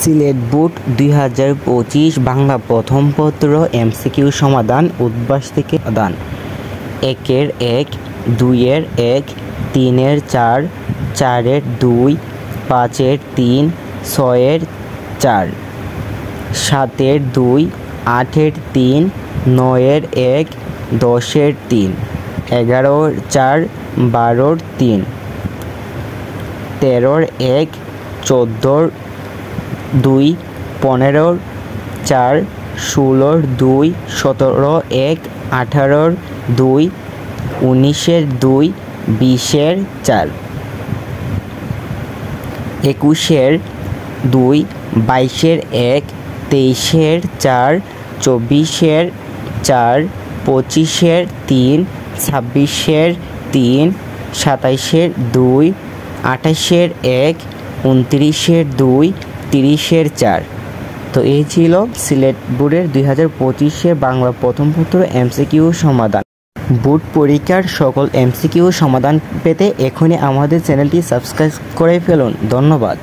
Sylhet board 2025 Bangla প্রথম পত্র MCQ সমাধান উদ্ভাস থেকে দান 1-এর 1, 2-এর 1, 3-এর 4, 4-এর 2, 5-এর 3, 6-এর 4, 7-এর 2, 8-এর 3, 9-এর 1, 10-এর 3, 11-এর 4, 12-এর 3, 13-এর 1, 14-এর 2, 15-এর 4, 16-এর 2, 17-এর 1, 18-এর 2, 19-এর 2, 20-এর 4, 21-এর 2, 22-এর 1, 23-এর 4, 24-এর 4, 25-এর 3, 26-এর 3, 27-এর 2, 28-এর 1, 29-এর 2, 30-এর 4। তো এই ছিল সিলেট বোর্ডের 2025-এর বাংলা প্রথম পত্র এমসিকিউ সমাধান। বোর্ড পরীক্ষার সকল এমসিকিউ সমাধান পেতে এখনই আমাদের চ্যানেলটি সাবস্ক্রাইব করে ফেলুন। ধন্যবাদ।